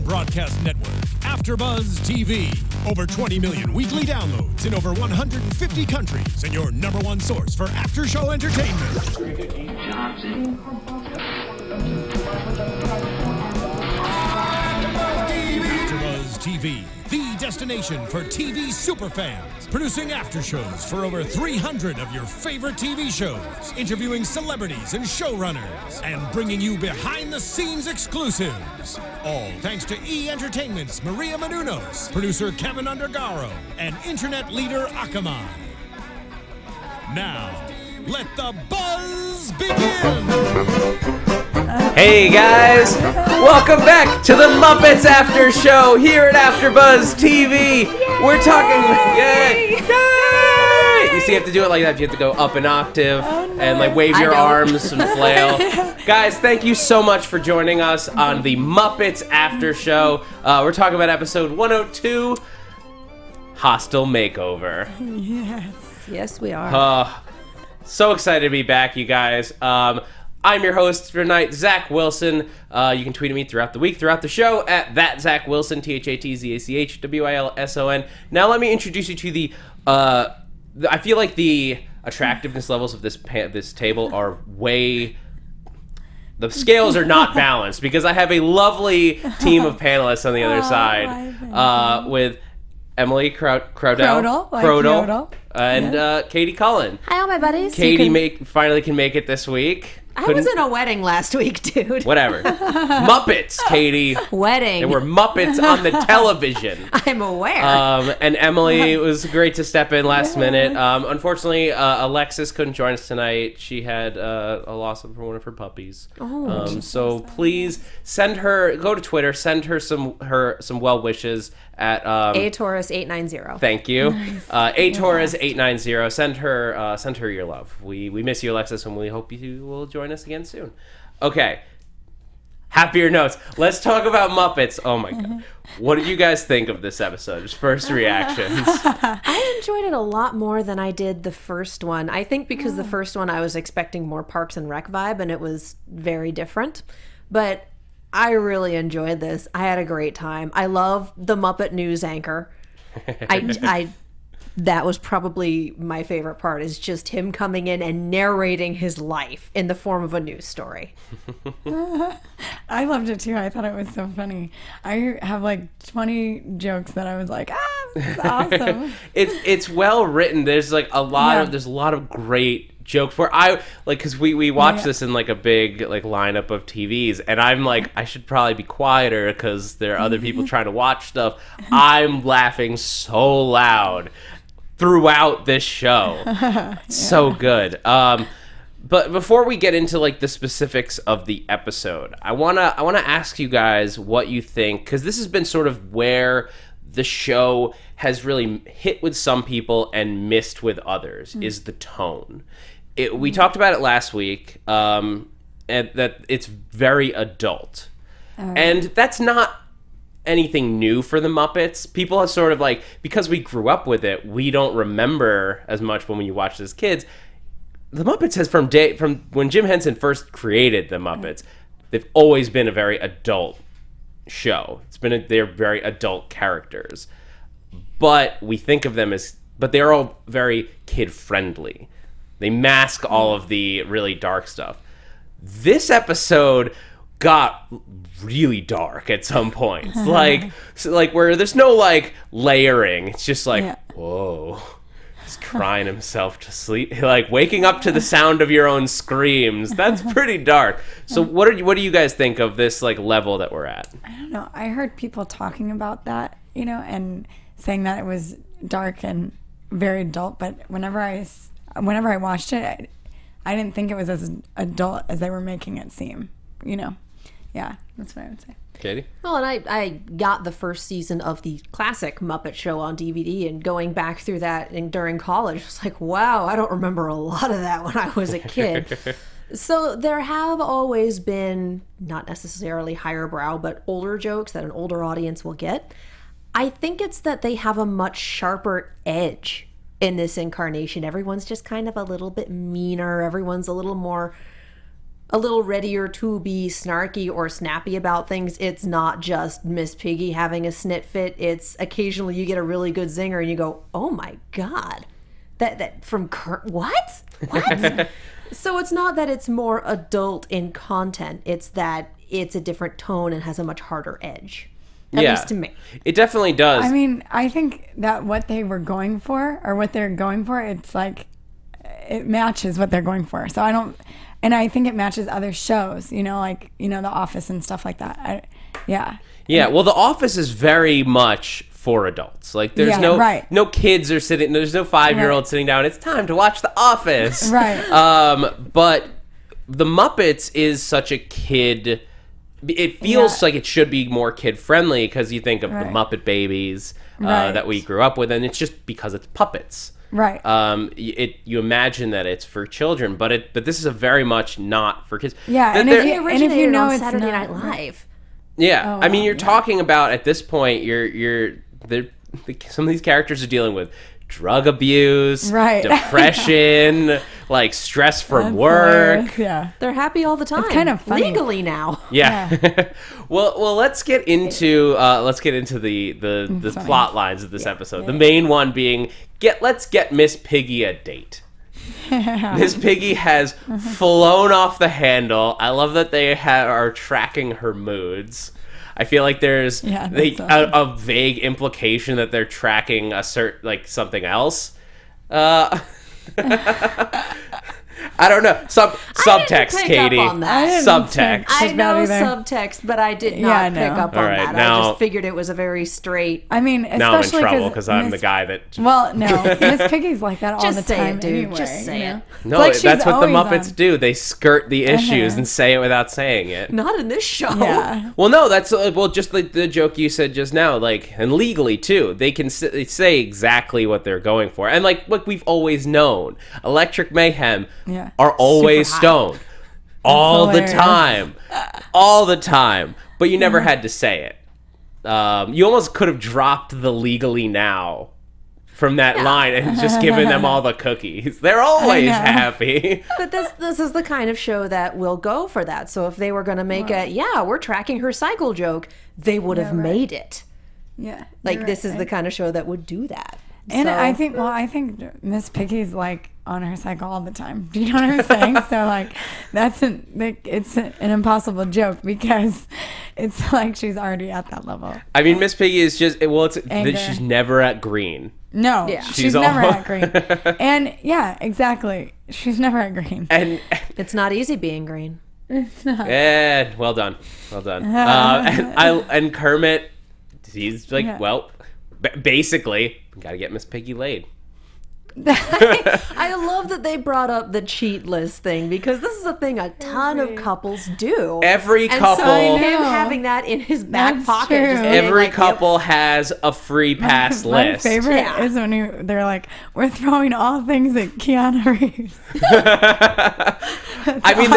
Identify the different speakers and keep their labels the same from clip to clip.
Speaker 1: broadcast network, AFTERBUZZ TV. Over 20 million weekly downloads in over 150 countries, and your number one source for after-show entertainment. AFTERBUZZ TV, the destination for TV superfans. Producing aftershows for over 300 of your favorite TV shows. Interviewing celebrities and showrunners. And bringing you behind-the-scenes exclusives. All thanks to E! Entertainment's Maria Menounos, producer Kevin Undergaro, and internet leader Akamai. Now, let the buzz begin!
Speaker 2: Hey guys, welcome back to the Muppets After Show here at AFTERBUZZ TV. We're talking, yay! You see, you have to do it like that. You have to go up an octave and like wave your arms and flail. Guys, thank you so much for joining us on the Muppets After Show. We're talking about episode 102, Hostile Makeover.
Speaker 3: Yes, we are.
Speaker 2: So excited to be back, you guys. I'm your host for tonight, Zach Wilson. You can tweet at me throughout the week, throughout the show, at that Zach Wilson, ThatZachWilson. Now let me introduce you to the I feel like the attractiveness levels of this table are way... The scales are not balanced, because I have a lovely team of panelists on the other side, with Emily Kraudel, and Katie Cullen.
Speaker 3: Hi, all my buddies.
Speaker 2: Katie finally can make it this week.
Speaker 3: I was in a wedding last week, dude.
Speaker 2: Whatever. Muppets, Katie.
Speaker 3: Wedding.
Speaker 2: There were Muppets on the television.
Speaker 3: I'm aware.
Speaker 2: And Emily, it was great to step in last minute. Unfortunately, Alexis couldn't join us tonight. She had a loss of one of her puppies. So please send her, go to Twitter, send her some well wishes at
Speaker 3: ATaurus890.
Speaker 2: Thank you. Nice. ATaurus890. Send her your love. We miss you, Alexis, and we hope you will join us again soon. Okay. Happier notes. Let's talk about Muppets. Oh my god. What did you guys think of this episode? Just first reactions.
Speaker 3: I enjoyed it a lot more than I did the first one. I think because the first one I was expecting more Parks and Rec vibe, and it was very different. But I really enjoyed this. I had a great time. I love the Muppet news anchor. That was probably my favorite part, is just him coming in and narrating his life in the form of a news story.
Speaker 4: I loved it too. I thought it was so funny. I have like 20 jokes that I was like, this is awesome.
Speaker 2: It's well written. There's like a lot of great jokes where because we watch this in like a big like lineup of TVs, and I'm like, I should probably be quieter because there are other people trying to watch stuff. I'm laughing so loud throughout this show. It's so good. But before we get into like the specifics of the episode, I wanna ask you guys what you think, because this has been sort of where the show has really hit with some people and missed with others, is the tone. We talked about it last week, and that it's very adult. And that's not anything new for the Muppets. People have sort of like, because we grew up with it, we don't remember as much when you watch as kids. The Muppets has from when Jim Henson first created the Muppets, they've always been a very adult show. They're very adult characters, but we think of them but they're all very kid friendly. They mask all of the really dark stuff. This episode got really dark at some points, like where there's no like layering. It's just like, whoa, he's crying himself to sleep, like waking up to the sound of your own screams. That's pretty dark. So what do you guys think of this like level that we're at?
Speaker 4: I don't know. I heard people talking about that, and saying that it was dark and very adult. But whenever I watched it, I didn't think it was as adult as they were making it seem. Yeah, that's what I would say.
Speaker 2: Katie?
Speaker 3: Well, and I got the first season of the classic Muppet Show on DVD, and going back through that during college, I was like, wow, I don't remember a lot of that when I was a kid. So there have always been, not necessarily higher brow, but older jokes that an older audience will get. I think it's that they have a much sharper edge in this incarnation. Everyone's just kind of a little bit meaner. Everyone's a little more a little readier to be snarky or snappy about things. It's not just Miss Piggy having a snit fit. It's occasionally you get a really good zinger and you go, oh my God, that from what? So it's not that it's more adult in content. It's that it's a different tone and has a much harder edge. At least to me.
Speaker 2: It definitely does.
Speaker 4: I mean, I think that what they were going for, or what they're going for, it's like, it matches what they're going for. So and I think it matches other shows, like, The Office and stuff like that. Yeah,
Speaker 2: well, The Office is very much for adults. Like, there's no kids are sitting, there's no 5-year-old sitting down, it's time to watch The Office.
Speaker 4: Right.
Speaker 2: But The Muppets is such a kid... It feels like it should be more kid-friendly because you think of the Muppet Babies that we grew up with, and it's just because it's puppets.
Speaker 4: Right.
Speaker 2: You imagine that it's for children, but this is a very much not for kids.
Speaker 4: Yeah,
Speaker 3: and if you know
Speaker 4: it's
Speaker 3: Saturday Night Live.
Speaker 2: Yeah, I mean, you're talking about at this point, some of these characters are dealing with drug abuse, depression, like stress from work.
Speaker 4: Yeah,
Speaker 3: they're happy all the time.
Speaker 4: It's kind of funny.
Speaker 3: Legally now.
Speaker 2: Yeah. well, let's get into the plot lines of this episode. The main one being let's get Miss Piggy a date. Miss Piggy has flown off the handle. I love that they are tracking her moods. I feel like there's a vague implication that they're tracking something else. I don't know. Subtext, Katie. Subtext.
Speaker 3: I know subtext, but I did not pick up on that. I just figured it was a very straight...
Speaker 4: I mean,
Speaker 2: now I'm in
Speaker 4: especially
Speaker 2: trouble because I'm the guy that...
Speaker 4: Well, no. Miss Piggy's like that all the time anyway.
Speaker 3: Just say it.
Speaker 2: No, that's what the Muppets do. They skirt the issues and say it without saying it.
Speaker 3: Not in this show.
Speaker 4: Yeah.
Speaker 2: Well, no, that's... just like the joke you said just now, and legally, too. They can they say exactly what they're going for. And like we've always known, Electric Mayhem... are always stoned all the time, but you never had to say it. You almost could have dropped the legally now from that line and just given them all the cookies. They're always happy.
Speaker 3: But this is the kind of show that will go for that. So if they were going to make we're tracking her cycle joke, they would have made it.
Speaker 4: Yeah.
Speaker 3: This is the kind of show that would do that.
Speaker 4: And I think Miss Piggy's like on her cycle all the time. Do you know what I'm saying? So it's an impossible joke because it's like she's already at that level.
Speaker 2: I mean, Miss Piggy is just she's never at green.
Speaker 4: No, she's never at green. And exactly, she's never at green.
Speaker 2: And
Speaker 3: it's not easy being green.
Speaker 4: It's not.
Speaker 2: Yeah, well done. And Kermit, he's like, basically, gotta get Miss Piggy laid.
Speaker 3: I love that they brought up the cheat list thing because this is a thing a ton of couples do.
Speaker 2: Every couple,
Speaker 3: so him having that in his back pocket.
Speaker 2: Every couple has a free pass list.
Speaker 4: My favorite is when they're like, "We're throwing all things at Keanu Reeves."
Speaker 2: I mean,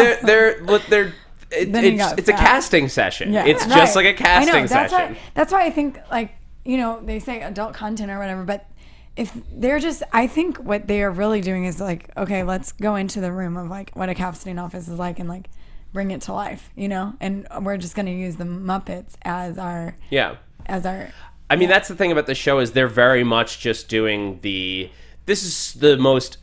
Speaker 2: awesome. It's a casting session. Yeah. It's just like a casting session.
Speaker 4: That's why I think they say adult content or whatever, but if they're just, I think what they are really doing is like, okay, let's go into the room of like what a casting office is like and like bring it to life, and we're just going to use the Muppets as our,
Speaker 2: I mean, that's the thing about the show is they're very much just doing this is the most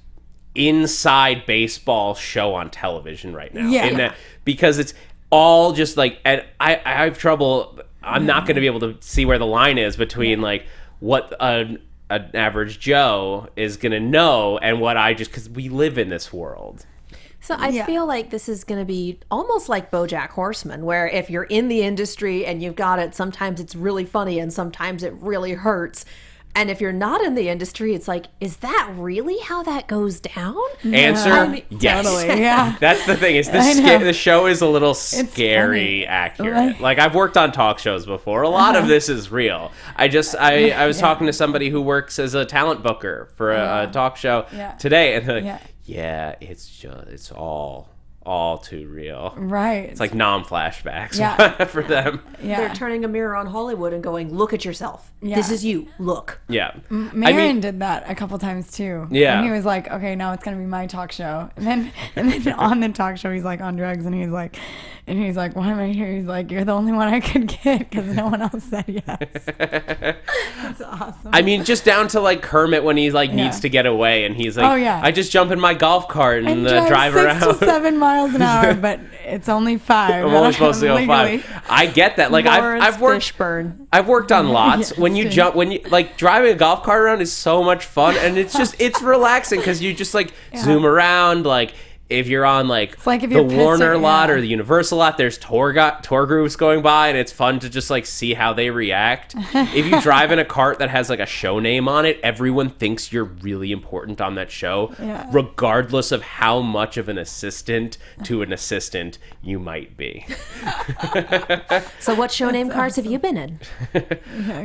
Speaker 2: inside baseball show on television right now.
Speaker 4: Yeah.
Speaker 2: Because it's all just like, and I have trouble, I'm not going to be able to see where the line is between like what an average Joe is going to know and what because we live in this world.
Speaker 3: So I feel like this is going to be almost like BoJack Horseman, where if you're in the industry and you've got it, sometimes it's really funny and sometimes it really hurts. And if you're not in the industry, it's like, is that really how that goes down?
Speaker 2: Answer, yes.
Speaker 4: Totally, yeah.
Speaker 2: That's the thing. Is the show is a little scary accurate. Like I've worked on talk shows before. A lot of this is real. I was talking to somebody who works as a talent booker for a talk show today, and they're like, it's all all too real.
Speaker 4: Right.
Speaker 2: It's like non-flashbacks for them.
Speaker 4: Yeah.
Speaker 3: They're turning a mirror on Hollywood and going, look at yourself.
Speaker 4: Yeah.
Speaker 3: This is you. Look.
Speaker 2: Yeah.
Speaker 4: Marion did that a couple times too.
Speaker 2: Yeah.
Speaker 4: And he was like, okay, now it's going to be my talk show. And then on the talk show, he's like on drugs and he's like, why am I here? He's like, you're the only one I could get because no one else said yes. That's awesome.
Speaker 2: I mean, just down to like Kermit when he like needs to get away and he's like, I just jump in my golf cart and drive around.
Speaker 4: 6 to 7 miles an hour, but it's only 5.
Speaker 2: I'm only supposed to go 5. I get that. Like I've worked on lots. When you like driving a golf cart around is so much fun, and it's relaxing because you just like zoom around. Like if you're on like
Speaker 4: if
Speaker 2: the Warner lot or the Universal lot, there's tour groups going by, and it's fun to just like see how they react. If you drive in a cart that has like a show name on it, everyone thinks you're really important on that show, regardless of how much of an assistant to an assistant you might be.
Speaker 3: So what show name carts have you been in?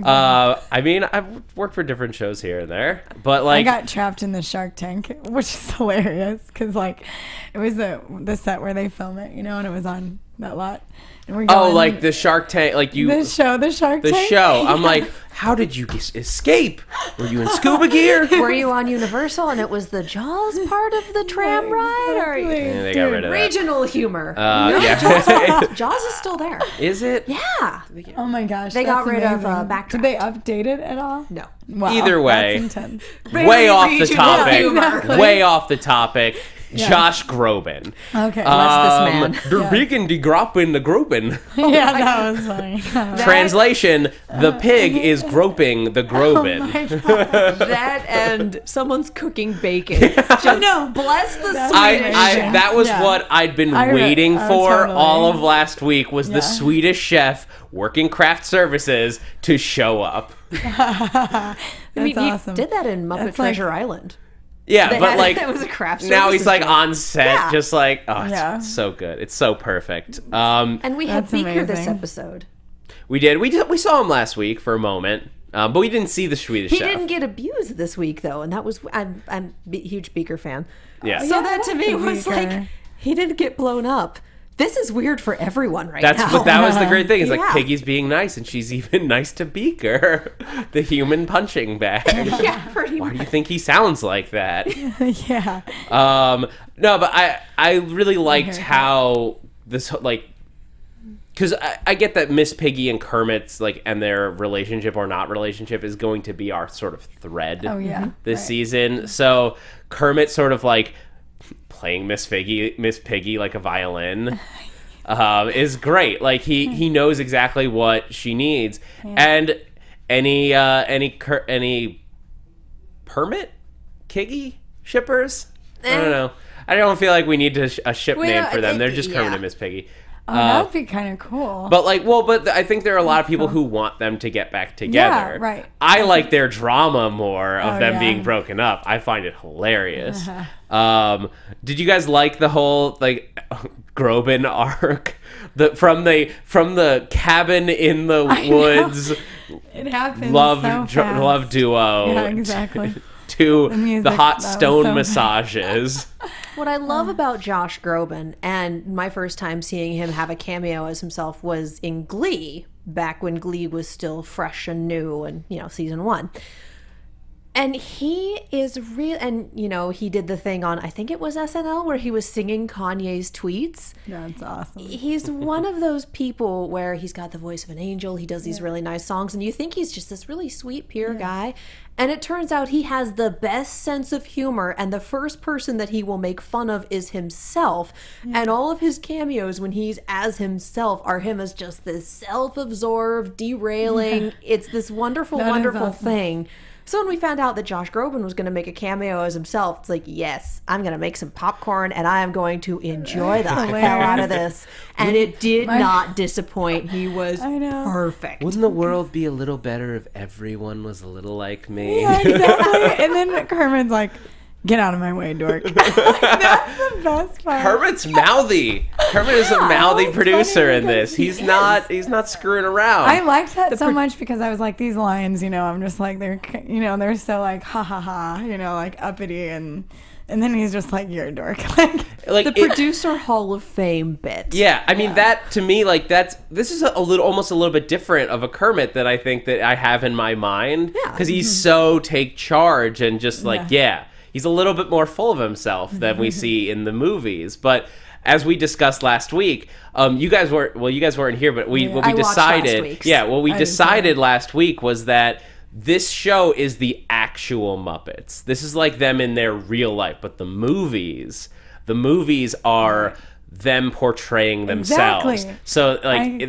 Speaker 2: I mean, I've worked for different shows here and there, but like
Speaker 4: I got trapped in the Shark Tank, which is hilarious because like it was the set where they film it, and it was on that lot. And we're going,
Speaker 2: like the Shark Tank, like you
Speaker 4: the Shark Tank.
Speaker 2: The show. I'm like, how did you escape? Were you in scuba gear?
Speaker 3: Were you on Universal and it was the Jaws part of the tram ride? Or
Speaker 2: they got rid of that.
Speaker 3: Regional humor. Jaws is still there.
Speaker 2: Is it?
Speaker 3: Yeah.
Speaker 4: Oh my gosh.
Speaker 3: They got rid of
Speaker 4: Backdraft. Did they update it at all?
Speaker 3: No.
Speaker 4: Wow,
Speaker 2: either way,
Speaker 4: that's intense.
Speaker 2: Way off the topic.
Speaker 3: Exactly.
Speaker 2: Way off the topic. Josh Groban.
Speaker 4: Okay.
Speaker 3: Bless this man.
Speaker 2: Der Vegan die Groban the Groban.
Speaker 4: Yeah, that was funny.
Speaker 2: Translation, the pig is groping the Groban.
Speaker 3: That and someone's cooking bacon. No, bless the Swedish.
Speaker 2: That was what I'd been waiting for
Speaker 4: totally.
Speaker 2: all of last week was the Swedish chef working craft services to show up.
Speaker 4: That's awesome.
Speaker 3: He did that in Muppet Treasure Island.
Speaker 2: Yeah, but like
Speaker 3: it was a craft
Speaker 2: now he's like
Speaker 3: show.
Speaker 2: on set, just like it's so good. It's so perfect.
Speaker 3: And we had Beaker this
Speaker 4: amazing.
Speaker 3: episode.
Speaker 2: We did. We saw him last week for a moment, but we didn't see the Swedish
Speaker 3: He
Speaker 2: chef.
Speaker 3: didn't get abused this week though, and that was I'm a huge Beaker fan.
Speaker 2: Yeah.
Speaker 3: So that to me was like he didn't get blown up. This is weird for everyone now.
Speaker 2: But that was the great thing. Is like
Speaker 3: Yeah.
Speaker 2: Piggy's being nice, and she's even nice to Beaker, the human punching bag.
Speaker 3: Yeah, pretty
Speaker 2: Why do you think he sounds like that?
Speaker 4: Yeah.
Speaker 2: No, but I really liked how this like, because I get that Miss Piggy and Kermit's like and their relationship or not relationship is going to be our sort of thread this season. So Kermit sort of like playing Miss Piggy like a violin is great. Like he knows exactly what she needs, and any Permit Kiggy shippers. I don't know. I don't feel like we need a ship name for them. They're just Kermit and Miss Piggy.
Speaker 4: Oh, that'd be kind of cool.
Speaker 2: But but I think there are a lot of people who want them to get back together.
Speaker 4: Yeah, right.
Speaker 2: I like their drama more of them
Speaker 4: yeah.
Speaker 2: being broken up. I find it hilarious. Did you guys like the whole like Groban arc? From the cabin in the woods.
Speaker 4: It happens
Speaker 2: love duo.
Speaker 4: Yeah, exactly.
Speaker 2: To the hot
Speaker 4: that was
Speaker 2: stone
Speaker 4: so
Speaker 2: massages.
Speaker 3: What I love about Josh Groban, and my first time seeing him have a cameo as himself was in Glee, back when Glee was still fresh and new and, season 1. And he is real, and, he did the thing on, I think it was SNL, where he was singing Kanye's tweets.
Speaker 4: That's awesome.
Speaker 3: He's one of those people where he's got the voice of an angel. He does these really nice songs, and you think he's just this really sweet, pure guy. And it turns out he has the best sense of humor, and the first person that he will make fun of is himself. And all of his cameos when he's as himself are him as just this self-absorbed, derailing. It's this wonderful, wonderful thing. So when we found out that Josh Groban was going to make a cameo as himself, it's like, yes, I'm going to make some popcorn and I am going to enjoy the hell out of this. And it did not disappoint. He was perfect.
Speaker 2: Wouldn't the world be a little better if everyone was a little like me?
Speaker 4: Yeah, exactly. And then Kermit's like, get out of my way, dork. That's the best part.
Speaker 2: Kermit's mouthy. Kermit is a mouthy producer in
Speaker 4: because
Speaker 2: this. He's not screwing around.
Speaker 4: I liked that so much because I was like, these lines, I'm just like, they're so like, ha ha ha, like uppity, and then he's just like, you're a dork.
Speaker 2: like
Speaker 3: the producer Hall of Fame bit.
Speaker 2: Yeah, I mean that to me, like this is almost a little bit different of a Kermit that I think that I have in my mind, because he's so take charge and just like he's a little bit more full of himself than we see in the movies. But as we discussed last week, you guys weren't here, but what we decided, decided last week was that this show is the actual Muppets. This is like them in their real life, but the movies are them portraying themselves.
Speaker 4: Exactly.
Speaker 2: So like,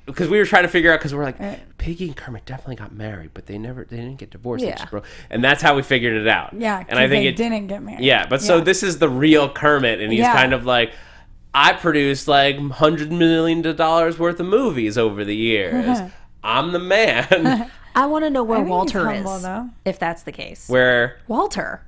Speaker 2: because we were trying to figure out, because we're like, Piggy and Kermit definitely got married, but they didn't get divorced. They just broke, and that's how we figured it out.
Speaker 4: Yeah,
Speaker 2: and I think
Speaker 4: they didn't get married.
Speaker 2: Yeah, but so this is the real Kermit, and he's kind of like, I produced like $100 million worth of movies over the years. I'm the man.
Speaker 3: I want to know where
Speaker 4: think
Speaker 3: Walter
Speaker 4: he's humble,
Speaker 3: is,
Speaker 4: though.
Speaker 3: if that's the case.
Speaker 2: Where?
Speaker 3: Walter,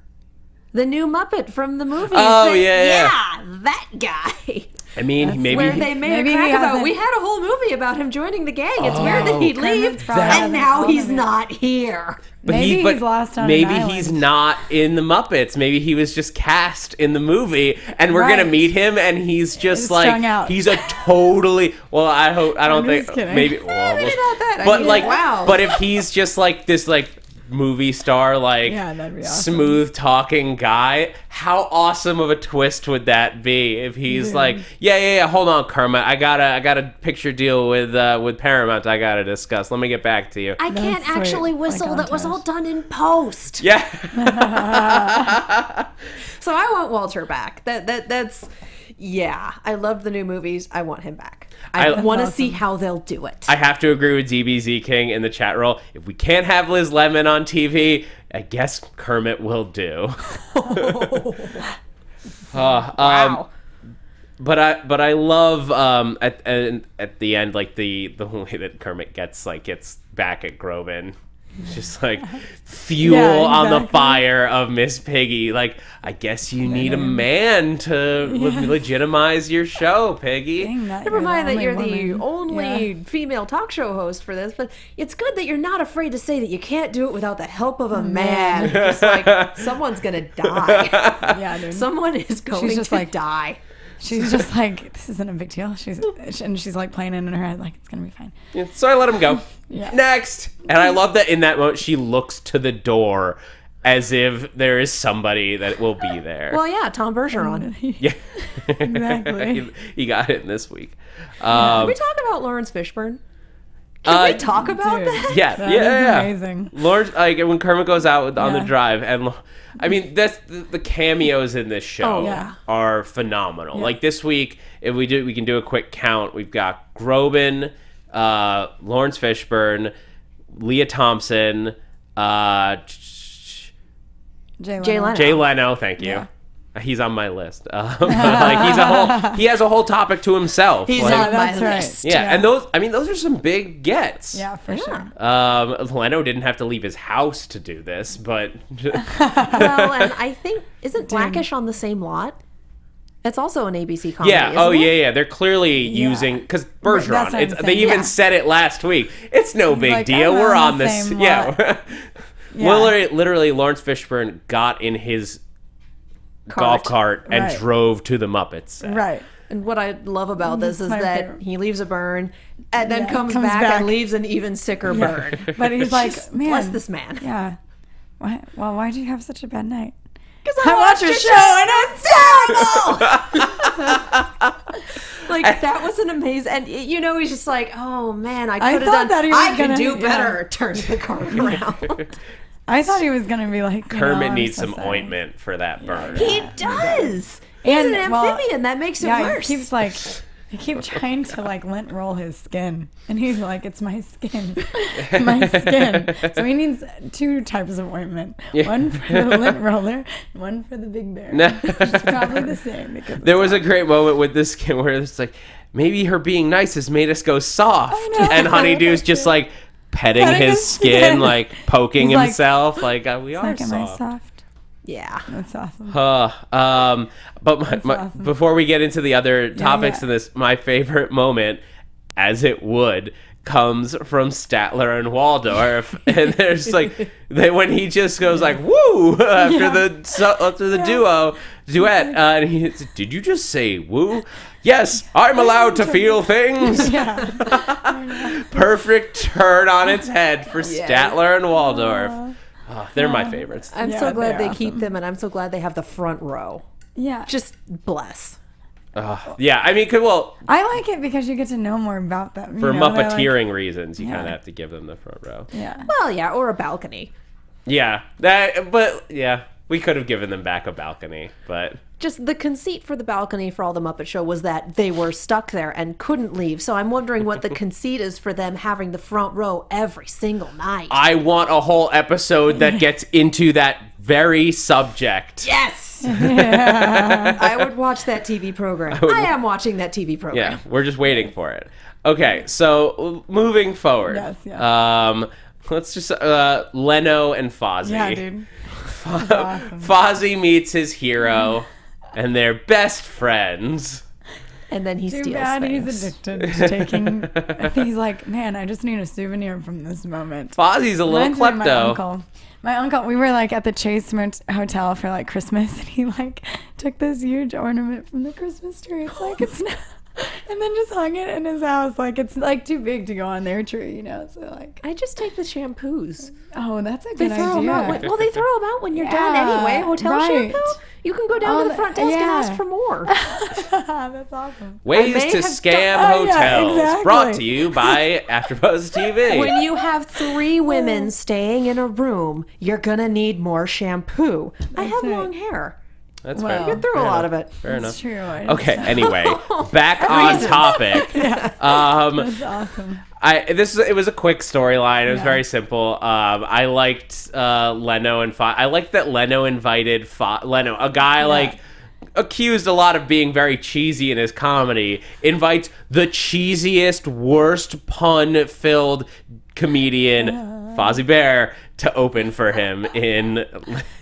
Speaker 3: the new Muppet from the movies.
Speaker 2: Oh,
Speaker 3: that guy.
Speaker 2: I mean, maybe
Speaker 3: where they made a crack about. We had a whole movie about him joining the gang. It's weird that he'd leave, and now he's not here.
Speaker 2: But
Speaker 4: maybe he's lost on
Speaker 2: maybe
Speaker 4: an
Speaker 2: he's
Speaker 4: island.
Speaker 2: not in the Muppets. Maybe he was just cast in the movie, and we're gonna meet him, and he's just
Speaker 4: It's
Speaker 2: like
Speaker 4: strung out.
Speaker 2: he's a totally. Well, I don't
Speaker 4: I'm
Speaker 2: think
Speaker 4: just kidding.
Speaker 2: maybe.
Speaker 3: Maybe
Speaker 2: Well,
Speaker 3: not that.
Speaker 2: but
Speaker 3: I mean,
Speaker 2: like,
Speaker 3: wow.
Speaker 2: but if he's just like this, like movie star, like
Speaker 4: that'd be awesome.
Speaker 2: smooth talking guy, how awesome of a twist would that be if he's like, yeah, hold on, Kermit, I got a picture deal with Paramount I gotta discuss, let me get back to you.
Speaker 3: I can't
Speaker 4: sweet.
Speaker 3: actually whistle.
Speaker 4: Like
Speaker 3: That was all
Speaker 4: montage.
Speaker 3: done in post.
Speaker 2: Yeah.
Speaker 3: So I want Walter back. That's I love the new movies. I want him back. I want to see how they'll do it.
Speaker 2: I have to agree with DBZ King in the chat roll. If we can't have Liz Lemon on TV, I guess Kermit will do.
Speaker 3: Wow.
Speaker 2: But I love at the end, like the way that Kermit gets back at Groban. Just like fuel on the fire of Miss Piggy. Like, I guess you need a man to legitimize your show, Piggy.
Speaker 3: Never mind that you're the only female talk show host for this, but it's good that you're not afraid to say that you can't do it without the help of a man. Just like, someone's gonna die.
Speaker 4: Yeah, dude.
Speaker 3: Someone is going to die.
Speaker 4: She's just like, this isn't a big deal. She's like playing it in her head, like it's gonna be fine.
Speaker 2: Yeah, so I let him go.
Speaker 4: Yeah.
Speaker 2: Next. And I love that in that moment she looks to the door as if there is somebody that will be there.
Speaker 3: Well, yeah, Tom Bergeron.
Speaker 2: Yeah.
Speaker 4: Exactly.
Speaker 2: he got it this week.
Speaker 3: Can we talk about Lawrence Fishburne? Can we talk about
Speaker 4: dude.
Speaker 3: that?
Speaker 2: Yeah,
Speaker 4: That
Speaker 2: yeah.
Speaker 4: is amazing.
Speaker 2: Lawrence, like when Kermit goes out on the drive, and I mean that's the cameos in this show are phenomenal.
Speaker 4: Yeah.
Speaker 2: Like this week, if we can do a quick count. We've got Groban, Lawrence Fishburne, Leah Thompson,
Speaker 4: Jay Leno.
Speaker 2: Jay Leno. Thank you.
Speaker 4: Yeah.
Speaker 2: He's on my list. Like he has a whole topic to himself.
Speaker 3: He's
Speaker 2: like,
Speaker 3: on my
Speaker 4: that's right.
Speaker 3: list.
Speaker 2: yeah, and those are some big gets.
Speaker 4: Yeah, for sure.
Speaker 2: Leno didn't have to leave his house to do this, but
Speaker 3: Well, and I think, isn't Blackish on the same lot? It's also an ABC comedy,
Speaker 2: yeah,
Speaker 3: isn't it?
Speaker 2: yeah. They're clearly using, because Bergeron.
Speaker 4: That's what I'm
Speaker 2: They
Speaker 4: saying,
Speaker 2: even
Speaker 3: yeah.
Speaker 2: said it last week. It's no big
Speaker 4: like,
Speaker 2: deal.
Speaker 4: I'm
Speaker 2: We're
Speaker 4: on
Speaker 2: on
Speaker 4: the
Speaker 2: this.
Speaker 4: same
Speaker 2: Yeah.
Speaker 4: lot.
Speaker 2: Well, literally, Lawrence Fishburne got in his golf cart and
Speaker 4: Right.
Speaker 2: drove to the Muppets set.
Speaker 4: Right.
Speaker 3: And what I love about this is
Speaker 4: my
Speaker 3: that
Speaker 4: favorite.
Speaker 3: he leaves a burn and then comes
Speaker 4: comes
Speaker 3: back
Speaker 4: back.
Speaker 3: and leaves an even sicker burn.
Speaker 4: But he's like,
Speaker 3: Just
Speaker 4: man.
Speaker 3: bless this man.
Speaker 4: Yeah. Why? Well, why'd you have such a bad night?
Speaker 3: Because
Speaker 4: I watched your show
Speaker 3: and it's terrible. Like, that was an amazing, and he's just like, oh man, I could have
Speaker 4: thought
Speaker 3: done
Speaker 4: that he was
Speaker 3: I could
Speaker 4: gonna-
Speaker 3: do
Speaker 4: yeah.
Speaker 3: better. Turns the car around.
Speaker 4: I thought he was gonna be like,
Speaker 2: Kermit
Speaker 4: I'm
Speaker 2: needs
Speaker 4: so
Speaker 2: some
Speaker 4: sorry.
Speaker 2: ointment for that burn.
Speaker 3: He does. He's
Speaker 4: And,
Speaker 3: an
Speaker 4: well,
Speaker 3: amphibian. That makes it worse.
Speaker 4: He keeps trying to like lint roll his skin, and he's like, "It's my skin, my skin." So he needs two types of ointment: one for the lint roller, one for the Big Bear. It's probably the same. Because
Speaker 2: There was a great moment with this skin where it's like, maybe her being nice has made us go soft,
Speaker 4: I know.
Speaker 2: and Honeydew's just like petting
Speaker 4: Petting
Speaker 2: his
Speaker 4: his
Speaker 2: skin,
Speaker 4: skin.
Speaker 2: like poking
Speaker 4: He's like-
Speaker 2: himself, like we are
Speaker 4: like, am I
Speaker 2: soft.
Speaker 4: soft?
Speaker 3: Yeah.
Speaker 4: That's awesome.
Speaker 2: But
Speaker 4: awesome.
Speaker 2: before we get into the other topics in this, my favorite moment, as it would, comes from Statler and Waldorf, and there's like when he just goes like woo after the duet, and he did you just say woo? Yes, I'm allowed to feel things. Perfect turn on its head for Statler and Waldorf. Oh, they're my favorites.
Speaker 3: I'm so glad they keep them, and I'm so glad they have the front row.
Speaker 4: Yeah.
Speaker 3: Just bless.
Speaker 2: Yeah, I mean,
Speaker 4: I like it because you get to know more about them.
Speaker 2: for Muppeteering reasons, you kind of have to give them the front row.
Speaker 4: Yeah.
Speaker 3: Well, yeah, or a balcony.
Speaker 2: Yeah, we could have given them back a balcony, but
Speaker 3: Just the conceit for the balcony for all the Muppet Show was that they were stuck there and couldn't leave. So I'm wondering what the conceit is for them having the front row every single night.
Speaker 2: I want a whole episode that gets into that very subject.
Speaker 3: Yes! I would watch that TV program. I am watching that TV program.
Speaker 2: Yeah, we're just waiting for it. Okay, so moving forward.
Speaker 4: Yes,
Speaker 2: Let's just Leno and Fozzie.
Speaker 4: Yeah, dude. Awesome.
Speaker 2: Fozzie meets his hero, and they're best friends.
Speaker 3: And then he
Speaker 4: Too
Speaker 3: steals
Speaker 4: bad
Speaker 3: things.
Speaker 4: he's addicted to taking. I think he's like, man, I just need a souvenir from this moment.
Speaker 2: Fozzie's a little
Speaker 4: Reminds me of
Speaker 2: klepto.
Speaker 4: My uncle, we were like at the Chase Hotel for like Christmas, and he like took this huge ornament from the Christmas tree. It's like it's not, and then just hung it in his house. Like it's like too big to go on their tree, you know. So like,
Speaker 3: I just take the shampoos.
Speaker 4: oh, that's a
Speaker 3: They
Speaker 4: good
Speaker 3: throw them
Speaker 4: idea.
Speaker 3: out. Well, they throw them out when you're done
Speaker 4: Yeah,
Speaker 3: anyway. Hotel
Speaker 4: right.
Speaker 3: shampoo. You can go down to the front desk and
Speaker 4: yeah.
Speaker 3: ask for more.
Speaker 4: That's awesome.
Speaker 2: Ways
Speaker 3: may
Speaker 2: to
Speaker 3: have
Speaker 2: scam
Speaker 4: Oh, yeah,
Speaker 2: hotels.
Speaker 4: exactly.
Speaker 2: Brought to you by AfterBuzz TV.
Speaker 3: When you have 3 women staying in a room, you're gonna need more shampoo. I have
Speaker 4: right.
Speaker 3: long hair.
Speaker 2: That's
Speaker 4: Well,
Speaker 2: fair.
Speaker 3: Get through
Speaker 2: Fair
Speaker 3: a lot
Speaker 2: enough.
Speaker 3: of it.
Speaker 2: Fair enough.
Speaker 4: That's true.
Speaker 2: Okay, anyway, back on topic.
Speaker 4: That's awesome.
Speaker 2: It was a quick storyline. It was
Speaker 4: Yeah.
Speaker 2: very simple. I liked Leno and I liked that Leno invited Leno, a guy like accused a lot of being very cheesy in his comedy, invites the cheesiest, worst pun-filled comedian, Fozzie Bear, to open for him in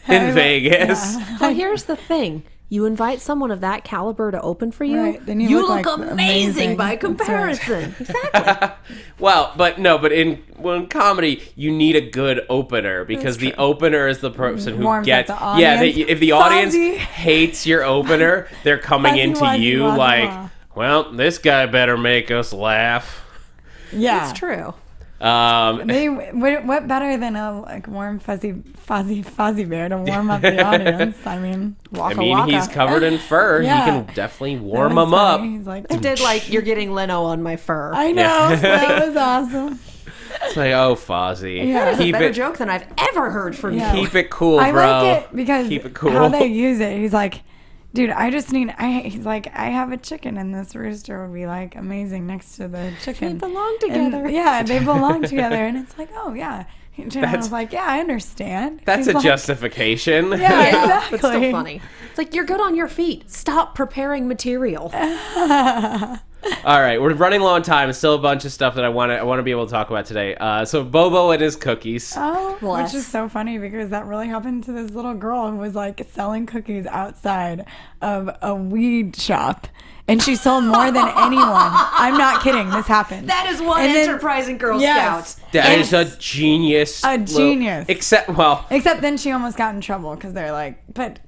Speaker 2: Vegas.
Speaker 3: So here's the thing. You invite someone of that caliber to open for you,
Speaker 4: Right, then you
Speaker 3: you
Speaker 4: look
Speaker 3: look
Speaker 4: like
Speaker 3: amazing by
Speaker 4: amazing. That's right.
Speaker 3: comparison. Exactly.
Speaker 2: Well, but in comedy, you need a good opener because the opener is the person who
Speaker 4: Warms up
Speaker 2: gets.
Speaker 4: the
Speaker 2: Yeah,
Speaker 4: audience.
Speaker 2: if the audience
Speaker 4: Fozzie.
Speaker 2: hates your opener, they're coming
Speaker 4: Fuzzy,
Speaker 2: into
Speaker 4: wuzzy,
Speaker 2: you
Speaker 4: wuzzy,
Speaker 2: like,
Speaker 4: wah.
Speaker 2: well, this guy better make us laugh.
Speaker 4: Yeah,
Speaker 3: It's true.
Speaker 4: What better than a like warm fuzzy bear to warm up the audience? I mean,
Speaker 2: I mean, he's covered in fur.
Speaker 4: Yeah.
Speaker 2: He can definitely warm
Speaker 4: that was
Speaker 2: him up.
Speaker 4: funny. He's like,
Speaker 3: I did like, you're getting Leno on my fur.
Speaker 4: I know, that was awesome.
Speaker 2: It's like, oh, Fozzie,
Speaker 4: Yeah.
Speaker 3: That is a
Speaker 2: keep
Speaker 3: better
Speaker 2: it,
Speaker 3: joke than I've ever heard from
Speaker 4: Yeah.
Speaker 3: you.
Speaker 2: keep it cool,
Speaker 4: I
Speaker 2: bro.
Speaker 4: like it because
Speaker 2: keep it cool.
Speaker 4: how they use it. He's like, dude, he's like, I have a chicken and this rooster would be like amazing next to the chicken.
Speaker 3: They belong
Speaker 4: And,
Speaker 3: together.
Speaker 4: yeah, they belong together. And it's like, oh, yeah. And I was like, yeah, I understand.
Speaker 2: That's
Speaker 4: He's
Speaker 2: a
Speaker 4: like,
Speaker 2: justification.
Speaker 4: Yeah,
Speaker 3: Yeah,
Speaker 4: exactly.
Speaker 3: but still funny. It's like, you're good on your feet. Stop preparing material.
Speaker 2: All right, we're running low on time. Still a bunch of stuff that I want to be able to talk about today. So Bobo and his cookies.
Speaker 4: Oh,
Speaker 3: Bless.
Speaker 4: which is so funny because that really happened to this little girl who was like selling cookies outside of a weed shop. And she sold more than anyone. I'm not kidding. This happened.
Speaker 3: That is one
Speaker 4: And then-
Speaker 3: enterprising Girl
Speaker 4: Yes.
Speaker 3: Scout.
Speaker 2: That is a genius.
Speaker 4: A genius.
Speaker 2: Except
Speaker 4: Except then she almost got in trouble because they're like, but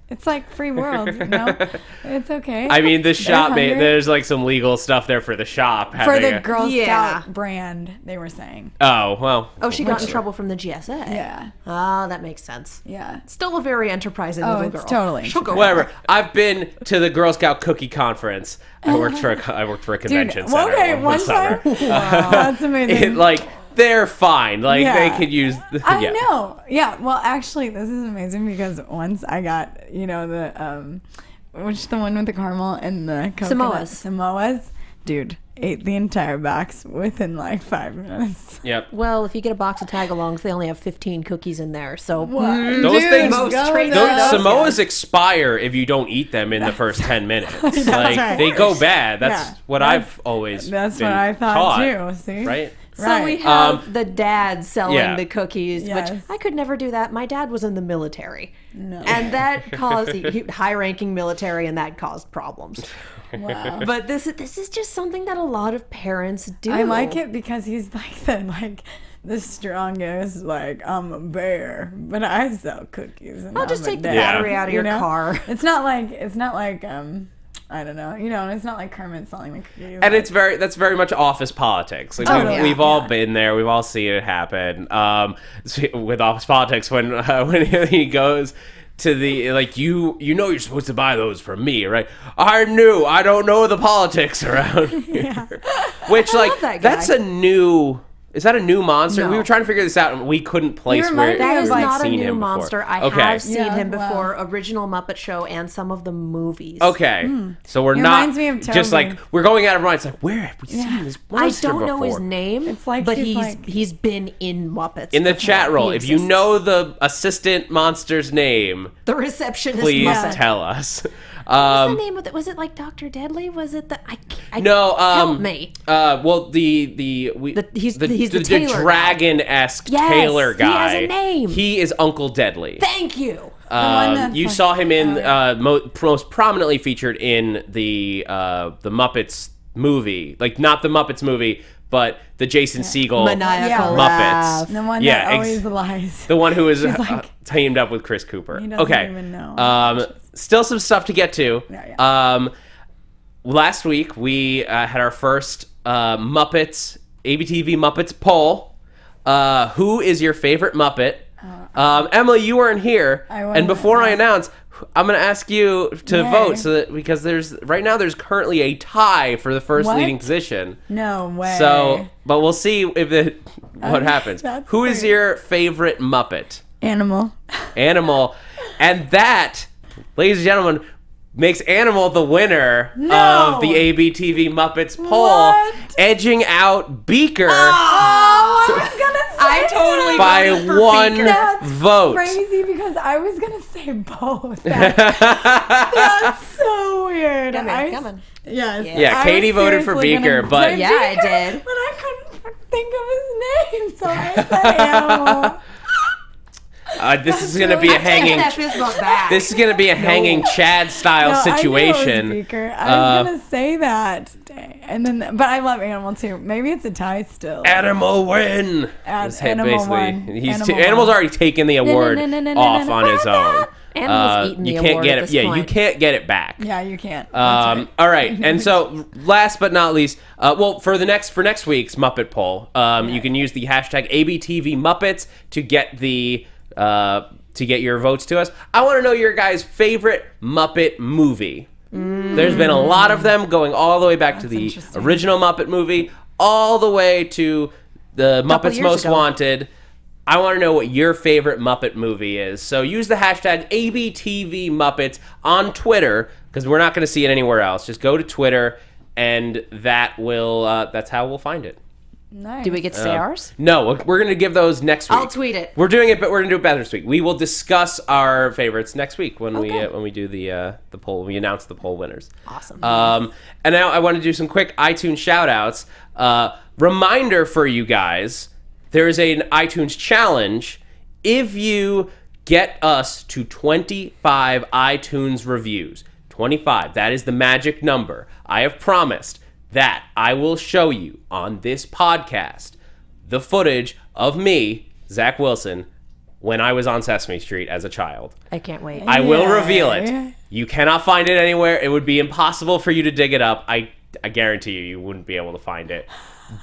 Speaker 4: it's like free world, you know? It's okay.
Speaker 2: I mean, the
Speaker 4: They're
Speaker 2: shop,
Speaker 4: hungry.
Speaker 2: there's like some legal stuff there for the shop.
Speaker 4: For
Speaker 2: having
Speaker 4: the
Speaker 2: a-
Speaker 4: Girl
Speaker 3: Yeah.
Speaker 4: Scout brand, they were saying.
Speaker 2: Oh, well.
Speaker 3: Oh, she got in trouble from the GSA.
Speaker 4: Yeah.
Speaker 3: Oh, that makes sense.
Speaker 4: Yeah.
Speaker 3: Still a very enterprising
Speaker 4: Oh,
Speaker 3: little
Speaker 4: it's
Speaker 3: girl.
Speaker 4: totally
Speaker 3: She'll go
Speaker 2: Whatever. I've been to the Girl Scout cookie conference. I worked for a convention
Speaker 4: Dude,
Speaker 2: center
Speaker 4: okay,
Speaker 2: one
Speaker 4: one
Speaker 2: summer.
Speaker 4: time. That's amazing.
Speaker 2: They're fine. Like
Speaker 4: Yeah.
Speaker 2: they could use.
Speaker 4: I
Speaker 2: yeah.
Speaker 4: know. Yeah. Well, actually, this is amazing because once I got, the which the one with the caramel and the coconut Samoas, dude, ate the entire box within like 5 minutes.
Speaker 2: Yep.
Speaker 3: Well, if you get a box of tagalongs, they only have 15 cookies in there. So
Speaker 2: Those things-
Speaker 3: most
Speaker 4: go
Speaker 3: trade
Speaker 4: nuts.
Speaker 2: Those Samoas expire if you don't eat them in the first 10 minutes. Like
Speaker 4: right.
Speaker 2: they go bad. That's
Speaker 4: Yeah.
Speaker 2: what I've always
Speaker 4: That's
Speaker 2: been
Speaker 4: what I thought
Speaker 2: taught,
Speaker 4: too. See,
Speaker 2: right?
Speaker 3: So we have the dad selling the cookies,
Speaker 4: Yes.
Speaker 3: which I could never do that. My dad was in the military. No. And that caused high-ranking military, and that caused problems.
Speaker 4: Wow.
Speaker 3: But this is just something that a lot of parents do.
Speaker 4: I like it because he's the strongest, I'm a bear, but I sell cookies. And
Speaker 3: I'll just
Speaker 4: I'm a
Speaker 3: take the
Speaker 4: dad.
Speaker 3: battery out of your car.
Speaker 4: It's not like I don't know. It's not like Kermit selling the cookies.
Speaker 2: And that's very much office politics. Like we've all been there. We've all seen it happen. With office politics, when he goes to the you're supposed to buy those from me, right? I don't know the politics around here. Which that's a new. Is that a new monster?
Speaker 3: No.
Speaker 2: We were trying to figure this out, and we couldn't place where
Speaker 3: That is
Speaker 2: we'd
Speaker 3: not a
Speaker 2: seen
Speaker 3: new
Speaker 2: him before.
Speaker 3: monster. I have seen him before, original Muppet Show and some of the movies.
Speaker 2: Okay, so we're
Speaker 4: It
Speaker 2: not
Speaker 4: reminds me of
Speaker 2: just
Speaker 4: Toby.
Speaker 2: we're going out of our minds. Where have we seen this monster
Speaker 3: I don't know
Speaker 2: before?
Speaker 3: his name,
Speaker 4: It's like
Speaker 3: but
Speaker 4: he's
Speaker 3: he's been in Muppets.
Speaker 2: In the
Speaker 3: before.
Speaker 2: chat roll,
Speaker 3: He
Speaker 2: if you
Speaker 3: exists.
Speaker 2: know the assistant monster's name,
Speaker 3: the receptionist,
Speaker 2: please
Speaker 3: Muppet.
Speaker 2: tell us.
Speaker 3: What's the name of it? Was it like Dr. Deadly? Was it the?
Speaker 2: No,
Speaker 3: help me.
Speaker 2: Well,
Speaker 3: he's the tailor
Speaker 2: dragon-esque
Speaker 3: Yes,
Speaker 2: tailor
Speaker 3: he
Speaker 2: guy.
Speaker 3: has a name.
Speaker 2: He is Uncle Deadly.
Speaker 3: Thank you.
Speaker 2: You saw him in most prominently featured in the Muppets movie, not the Muppets movie, but the Jason Segel
Speaker 3: Maniacal
Speaker 2: Muppets.
Speaker 3: laugh.
Speaker 4: The one
Speaker 2: Yeah,
Speaker 4: that always lies.
Speaker 2: The one who is
Speaker 4: like-
Speaker 2: teamed up with Chris Cooper.
Speaker 4: He doesn't
Speaker 2: Okay.
Speaker 4: even know.
Speaker 2: Still some stuff to get to.
Speaker 4: Yeah.
Speaker 2: Last week we had our first ABTV Muppets poll. Who is your favorite Muppet? Emily, you weren't here,
Speaker 4: I
Speaker 2: and
Speaker 4: wasn't,
Speaker 2: before I
Speaker 4: no.
Speaker 2: announce, I'm going to ask you to
Speaker 4: Yay.
Speaker 2: vote because there's currently a tie for the first
Speaker 4: What?
Speaker 2: leading position.
Speaker 4: No way.
Speaker 2: So, but we'll see if what happens.
Speaker 4: that's
Speaker 2: Who is
Speaker 4: great.
Speaker 2: your favorite Muppet?
Speaker 4: Animal.
Speaker 2: Animal, and that, ladies and gentlemen, makes Animal the winner
Speaker 4: No.
Speaker 2: of the ABTV Muppets poll,
Speaker 4: What?
Speaker 2: edging out Beaker
Speaker 4: I was gonna say
Speaker 3: I totally
Speaker 2: by
Speaker 3: voted for
Speaker 2: one
Speaker 3: Beaker.
Speaker 4: That's
Speaker 2: vote.
Speaker 4: crazy because I was gonna say both. That's so weird.
Speaker 3: Coming.
Speaker 4: Yes.
Speaker 2: Yeah,
Speaker 4: I
Speaker 2: Katie
Speaker 4: was
Speaker 2: voted for
Speaker 4: seriously
Speaker 2: Beaker,
Speaker 4: gonna
Speaker 2: but-
Speaker 4: say
Speaker 3: Yeah, I
Speaker 4: Beaker,
Speaker 3: did.
Speaker 4: But I couldn't think of his name, so I said Animal.
Speaker 2: This is going to be a hanging.
Speaker 3: That fist bump back.
Speaker 2: This is going to be a hanging Chad style
Speaker 4: No,
Speaker 2: situation.
Speaker 4: I knew it was Beaker. I was gonna say that today, and then, but I love Animal too. Maybe it's a tie still.
Speaker 2: Animal win. That's it,
Speaker 4: Animal
Speaker 2: basically.
Speaker 4: won.
Speaker 2: Animal's already taken the award off on his own.
Speaker 3: Animal's eaten the
Speaker 2: you can't
Speaker 3: award
Speaker 2: get
Speaker 3: at
Speaker 2: it.
Speaker 3: this
Speaker 2: Yeah, you
Speaker 3: point.
Speaker 2: can't get it back.
Speaker 4: Yeah, you can't. That's right.
Speaker 2: All right, and so last but not least, for next week's Muppet poll, you can use the hashtag ABTV Muppets to get your votes to us. I want to know your guys' favorite Muppet movie. There's been a lot of them, going all the way back to the
Speaker 4: interesting.
Speaker 2: original Muppet movie, all the way to the Muppets
Speaker 3: years
Speaker 2: Most
Speaker 3: ago.
Speaker 2: Wanted. I want to know what your favorite Muppet movie is. So use the hashtag ABTV Muppets on Twitter, because we're not going to see it anywhere else. Just go to Twitter, and that's how we'll find it.
Speaker 4: Nice.
Speaker 3: Do we get to say ours?
Speaker 2: No, we're going to give those next week.
Speaker 3: I'll tweet it.
Speaker 2: We're doing it, but we're going to do it better this week. We will discuss our favorites next week when we do the poll. We announce the poll winners.
Speaker 3: Awesome.
Speaker 2: And now I want to do some quick iTunes shout-outs. Reminder for you guys, there is an iTunes challenge. If you get us to 25 iTunes reviews, 25, that is the magic number. I have promised that I will show you on this podcast the footage of me, Zach Wilson, when I was on Sesame Street as a child.
Speaker 3: I can't wait.
Speaker 2: I will
Speaker 4: Yay.
Speaker 2: reveal it. You cannot find it anywhere. It would be impossible for you to dig it up. I guarantee you wouldn't be able to find it.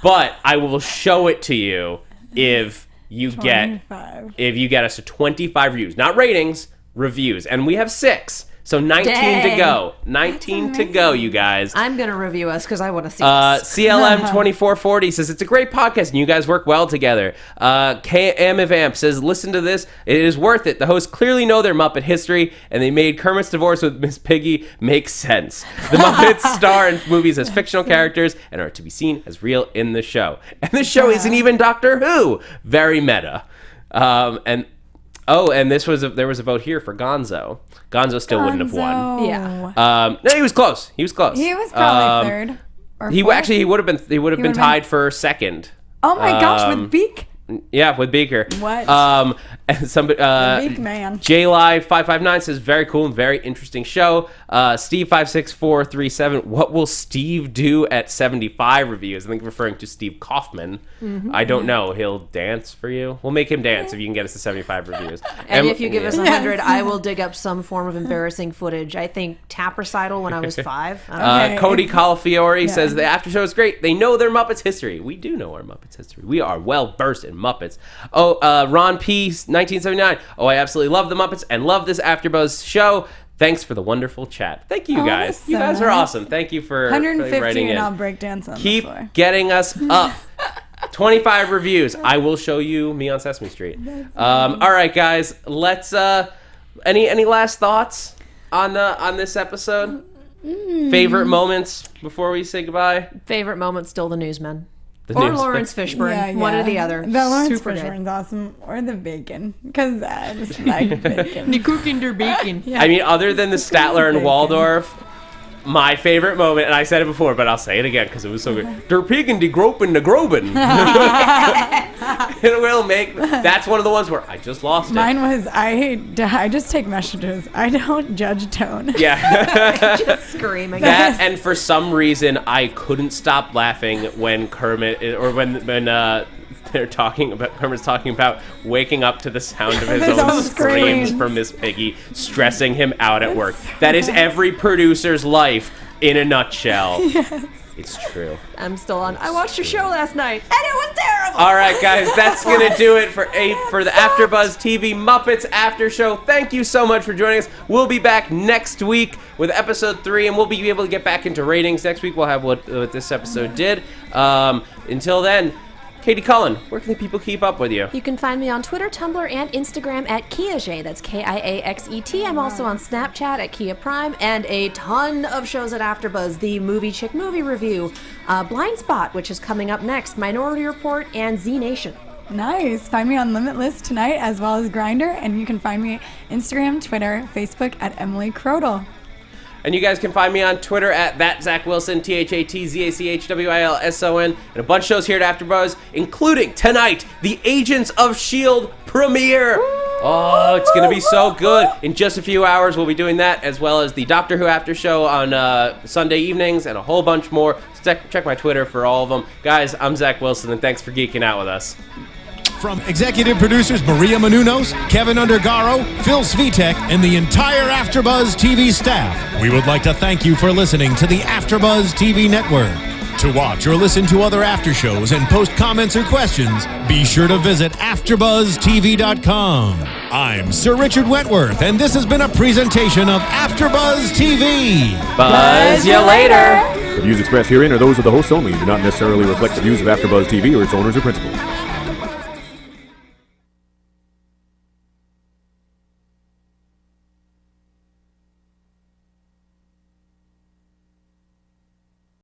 Speaker 2: But I will show it to you if you get
Speaker 4: 25.
Speaker 2: us to 25 reviews. Not ratings, reviews. And we have 6. So 19 to
Speaker 3: Dang.
Speaker 2: go. 19 to go, you guys.
Speaker 3: I'm going to review us because I want to see this.
Speaker 2: CLM2440 says, it's a great podcast and you guys work well together. KMVamp says, listen to this. It is worth it. The hosts clearly know their Muppet history and they made Kermit's divorce with Miss Piggy make sense. The Muppets star in movies as fictional characters and are to be seen as real in the show. And the show isn't even Doctor Who. Very meta. And there was a vote here for Gonzo. Gonzo still wouldn't have won.
Speaker 3: Yeah.
Speaker 2: No, he was close. He was
Speaker 4: He was probably third. Or
Speaker 2: He
Speaker 4: fourth.
Speaker 2: actually he would have been
Speaker 4: would've
Speaker 2: tied for second.
Speaker 4: Oh my gosh, with Beak?
Speaker 2: Yeah, with Beaker.
Speaker 4: What?
Speaker 2: And somebody,
Speaker 4: The Beak Man.
Speaker 2: JLive559 says, very cool and very interesting show. Steve56437, what will Steve do at 75 reviews? I think referring to Steve Kaufman. I don't know. He'll dance for you. We'll make him dance if you can get us to 75 reviews.
Speaker 3: And if you give us 100, I will dig up some form of embarrassing footage. I think tap recital when I was 5.
Speaker 2: Cody Calafiore says, the after show is great. They know their Muppets history. We do know our Muppets history. We are well versed in Muppets. Ron P. 1979. Oh, I absolutely love the Muppets and love this AfterBuzz show. Thanks for the wonderful chat. Thank you guys.
Speaker 4: That's
Speaker 2: You guys
Speaker 4: so
Speaker 2: are
Speaker 4: nice.
Speaker 2: awesome. Thank you for
Speaker 4: 150
Speaker 2: writing in.
Speaker 4: and I'll break dance on
Speaker 2: Keep
Speaker 4: the floor.
Speaker 2: getting us up. 25 reviews. I will show you me on Sesame Street. All right, guys. Let's. Any last thoughts on this episode? Favorite moments before we say goodbye?
Speaker 3: Favorite moment, still the newsman.
Speaker 2: The
Speaker 3: Or
Speaker 2: news-
Speaker 3: Lawrence Fishburne. One or the other.
Speaker 4: The Lawrence
Speaker 3: Super good.
Speaker 4: Fishburne's awesome. Or the bacon. Because I just like bacon.
Speaker 3: The cooking der bacon.
Speaker 2: I mean, other than the Statler and
Speaker 4: Bacon.
Speaker 2: Waldorf, my favorite moment, and I said it before, but I'll say it again because it was so good. Der Pegen, die Gropen, the Groban. It will make. That's one of the ones where I just lost it.
Speaker 4: Mine was, I just take messages. I don't judge tone.
Speaker 2: Yeah.
Speaker 3: Just screaming.
Speaker 2: That, and for some reason, I couldn't stop laughing when Kermit, or when they're talking about, Kermit's talking about waking up to the sound of his
Speaker 4: His
Speaker 2: own
Speaker 4: own
Speaker 2: screams
Speaker 4: screams.
Speaker 2: from Miss Piggy, stressing him out at work. That is every producer's life in a nutshell.
Speaker 4: Yes.
Speaker 2: It's true.
Speaker 3: I'm still on. I watched your show last night, and it was terrible.
Speaker 2: All right, guys, that's going to do it for the AfterBuzz TV Muppets After Show. Thank you so much for joining us. We'll be back next week with episode 3, and we'll be able to get back into ratings. Next week, we'll have what this episode did. Until then, Katie Cullen, where can the people keep up with you?
Speaker 3: You can find me on Twitter, Tumblr, and Instagram at Kiaxet. That's Kiaxet. I'm also on Snapchat at Kia Prime, and a ton of shows at AfterBuzz. The Movie Chick Movie Review, Blind Spot, which is coming up next, Minority Report, and Z Nation.
Speaker 4: Nice. Find me on Limitless tonight as well as Grindr. And you can find me Instagram, Twitter, Facebook at Emily Kraudel.
Speaker 2: And you guys can find me on Twitter at @ZachWilson, ThatZachWilson, and a bunch of shows here at AfterBuzz, including tonight, the Agents of S.H.I.E.L.D. premiere. Oh, it's going to be so good. In just a few hours, we'll be doing that, as well as the Doctor Who After Show on Sunday evenings, and a whole bunch more. Check my Twitter for all of them. Guys, I'm Zach Wilson, and thanks for geeking out with us.
Speaker 1: From executive producers Maria Menounos, Kevin Undergaro, Phil Svitek, and the entire AfterBuzz TV staff, we would like to thank you for listening to the AfterBuzz TV network. To watch or listen to other after shows and post comments or questions, be sure to visit AfterBuzzTV.com. I'm Sir Richard Wentworth, and this has been a presentation of AfterBuzz TV.
Speaker 2: Buzz you later.
Speaker 5: The views expressed herein are those of the hosts only and do not necessarily reflect the views of AfterBuzz TV or its owners or principals.